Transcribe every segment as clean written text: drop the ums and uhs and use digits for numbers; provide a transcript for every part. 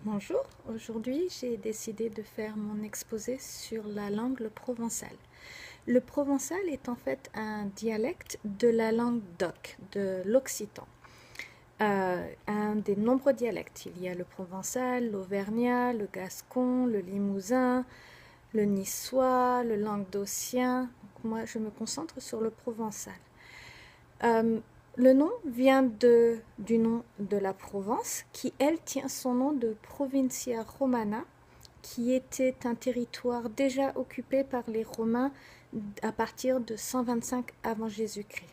Bonjour, aujourd'hui j'ai décidé de faire mon exposé sur la langue provençale. Le provençal est en fait un dialecte de la langue d'oc, de l'occitan. Un des nombreux dialectes. Il y a le provençal, l'auvergnat, le gascon, le limousin, le niçois, le languedocien. Donc moi je me concentre sur le provençal. Euh, le nom vient du nom de la Provence, qui elle tient son nom de Provincia Romana, qui était un territoire déjà occupé par les Romains à partir de 125 avant Jésus-Christ.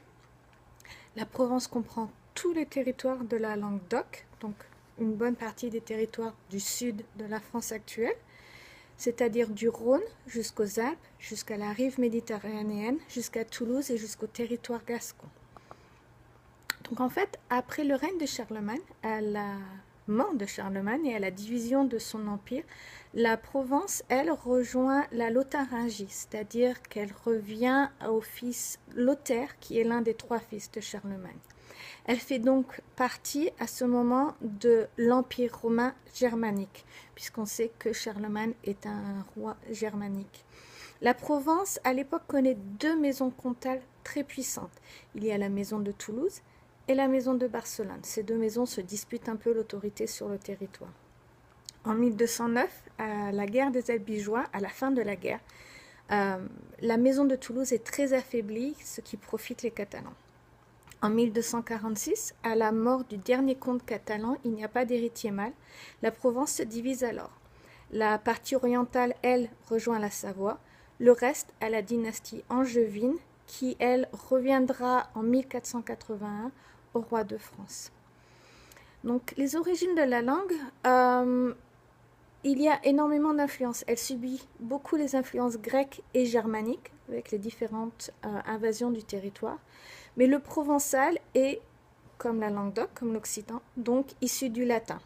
La Provence comprend tous les territoires de la Languedoc, donc une bonne partie des territoires du sud de la France actuelle, c'est-à-dire du Rhône jusqu'aux Alpes, jusqu'à la rive méditerranéenne, jusqu'à Toulouse et jusqu'au territoire gascon. Donc en fait, après le règne de Charlemagne, à la mort de Charlemagne et à la division de son empire, la Provence, elle, rejoint la Lotharingie, c'est-à-dire qu'elle revient au fils Lothaire, qui est l'un des trois fils de Charlemagne. Elle fait donc partie à ce moment de l'Empire romain germanique, puisqu'on sait que Charlemagne est un roi germanique. La Provence, à l'époque, connaît deux maisons comtales très puissantes. Il y a la maison de Toulouse et la maison de Barcelone. Ces deux maisons se disputent un peu l'autorité sur le territoire. En 1209, à la guerre des Albigeois, à la fin de la guerre, la maison de Toulouse est très affaiblie, ce qui profite les Catalans. En 1246, à la mort du dernier comte catalan, il n'y a pas d'héritier mâle. La Provence se divise alors. La partie orientale, elle, rejoint la Savoie. Le reste à la dynastie angevine, qui, elle, reviendra en 1481 au roi de France. Donc, les origines de la langue, il y a énormément d'influences. Elle subit beaucoup les influences grecques et germaniques, avec les différentes invasions du territoire. Mais le provençal est, comme la langue d'oc, comme l'occitan, donc issu du latin.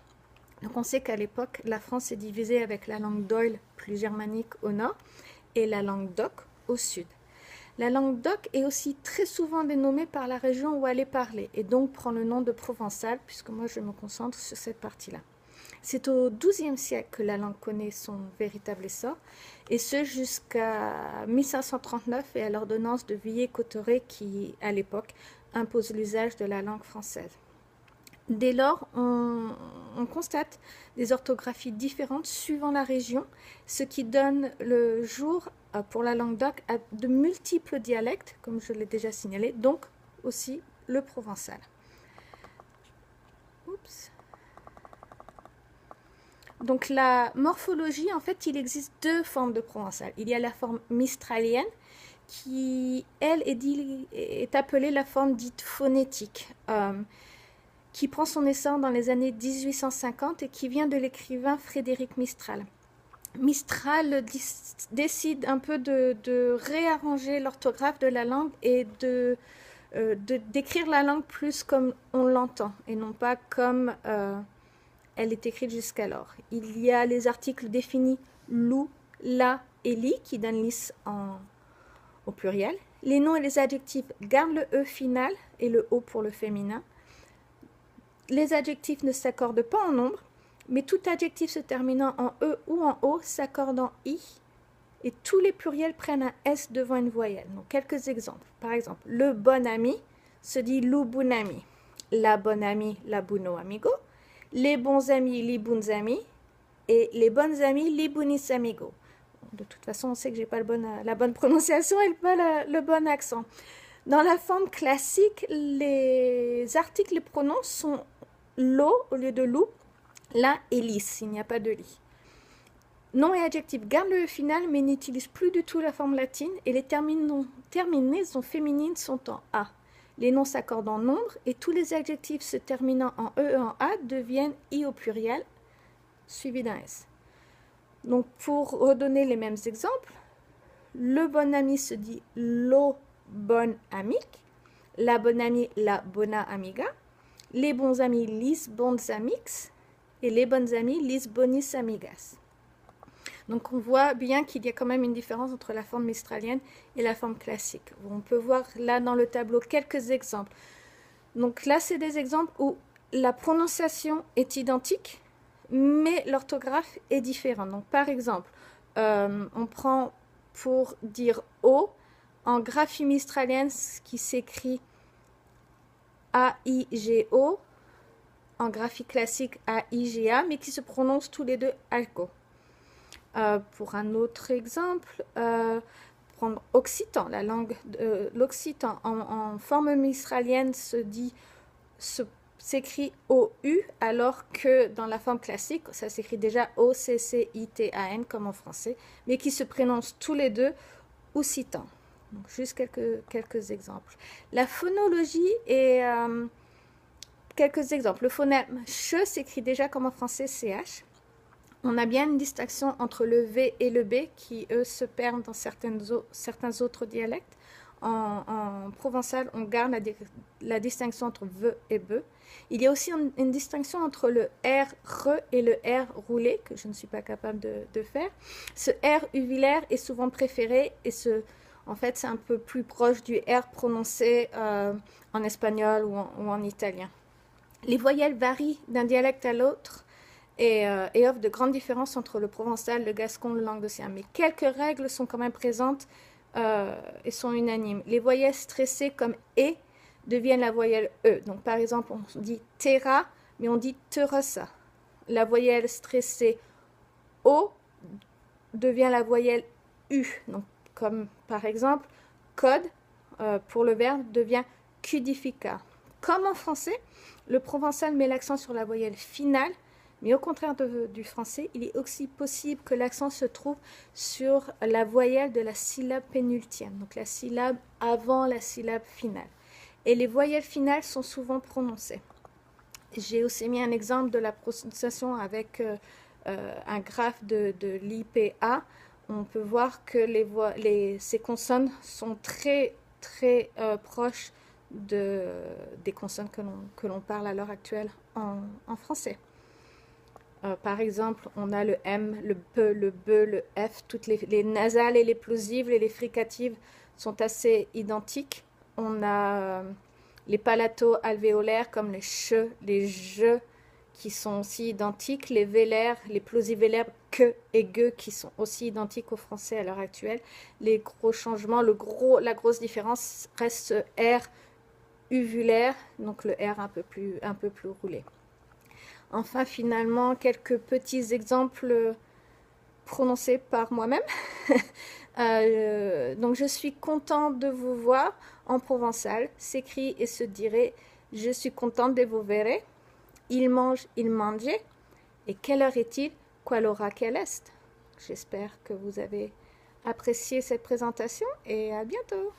Donc on sait qu'à l'époque, la France est divisée avec la langue d'oïl, plus germanique, au nord, et la langue d'oc au sud. La langue d'oc est aussi très souvent dénommée par la région où elle est parlée, et donc prend le nom de provençal, puisque moi je me concentre sur cette partie-là. C'est au XIIe siècle que la langue connaît son véritable essor, et ce jusqu'à 1539 et à l'ordonnance de Villiers-Cotterêts qui, à l'époque, impose l'usage de la langue française. Dès lors, on constate des orthographies différentes suivant la région, ce qui donne le jour pour la langue d'oc à de multiples dialectes, comme je l'ai déjà signalé, donc aussi le provençal. Oups. Donc la morphologie, en fait, il existe deux formes de provençal. Il y a la forme mistralienne, qui, elle, est appelée la forme dite phonétique, qui prend son essor dans les années 1850 et qui vient de l'écrivain Frédéric Mistral. Mistral décide un peu de réarranger l'orthographe de la langue et d'écrire la langue plus comme on l'entend et non pas comme elle est écrite jusqu'alors. Il y a les articles définis lou, la et li qui donnent lis au pluriel. Les noms et les adjectifs gardent le e final et le o pour le féminin. Les adjectifs ne s'accordent pas en nombre, mais tout adjectif se terminant en e ou en o s'accorde en i, et tous les pluriels prennent un s devant une voyelle. Donc quelques exemples. Par exemple, le bon ami se dit lu bun ami, la bonne amie, la buno amigo, les bons amis, li buns amis, et les bonnes amies, li bunis amigo. De toute façon, on sait que je n'ai pas la bonne prononciation et pas le bon accent. Dans la forme classique, les articles, les pronoms sont lo au lieu de lou, la et lis, il n'y a pas de li. Nom et adjectif gardent le final mais n'utilisent plus du tout la forme latine et les terminaisons féminines sont en a. Les noms s'accordent en nombre et tous les adjectifs se terminant en e et en a deviennent i au pluriel, suivi d'un s. Donc pour redonner les mêmes exemples, le bon ami se dit lo bon amic, la bonne amie, la bona amiga, les bons amis, lis bons amix, et les bonnes amies, lis bonis amigas. Donc on voit bien qu'il y a quand même une différence entre la forme mistralienne et la forme classique. On peut voir là dans le tableau quelques exemples. Donc là, c'est des exemples où la prononciation est identique, mais l'orthographe est différente. Donc, par exemple, on prend pour dire O, en graphie mistralienne, ce qui s'écrit A-I-G-O, en graphie classique A-I-G-A, mais qui se prononcent tous les deux Algo. Pour un autre exemple, prendre occitan, la langue de l'occitan en forme mistralienne s'écrit O-U, alors que dans la forme classique, ça s'écrit déjà O-C-C-I-T-A-N comme en français, mais qui se prononcent tous les deux occitan. Donc, juste quelques exemples. La phonologie est... quelques exemples. Le phonème che s'écrit déjà comme en français CH. On a bien une distinction entre le V et le B qui, eux, se perdent dans certains autres dialectes. En provençal, on garde la distinction entre V et B. Il y a aussi une distinction entre le R et le R roulé, que je ne suis pas capable de faire. Ce R uvulaire est souvent préféré et en fait, c'est un peu plus proche du R prononcé en espagnol ou en italien. Les voyelles varient d'un dialecte à l'autre et offrent de grandes différences entre le provençal, le gascon, le languedocien. Mais quelques règles sont quand même présentes et sont unanimes. Les voyelles stressées comme « et » deviennent la voyelle « e ». Donc, par exemple, on dit « terra », mais on dit « teresa ». La voyelle stressée « o » devient la voyelle « u ». Donc, comme par exemple, « code » pour le verbe devient « cudifica ». Comme en français, le provençal met l'accent sur la voyelle finale, mais au contraire du français, il est aussi possible que l'accent se trouve sur la voyelle de la syllabe pénultième, donc la syllabe avant la syllabe finale. Et les voyelles finales sont souvent prononcées. J'ai aussi mis un exemple de la prononciation avec un graphe de l'IPA. On peut voir que ces consonnes sont très proches des consonnes que l'on parle à l'heure actuelle en français. Par exemple, on a le M, le P, le B, le F. Toutes les nasales et les plosives et les fricatives sont assez identiques. On a les palato-alvéolaires comme les CH, les JE qui sont aussi identiques. Les vélaires, les plosivélaires que et GE qui sont aussi identiques au français à l'heure actuelle. Les gros changements, la grosse différence reste ce R uvulaire, donc le R un peu plus roulé. Enfin, finalement, quelques petits exemples prononcés par moi-même. Donc, je suis contente de vous voir en provençal. S'écrit et se dirait « Je suis contente de vous verre ». Il mange, il mangeait. Et quelle heure est-il? Quelle hora qu'elle est? J'espère que vous avez apprécié cette présentation et à bientôt.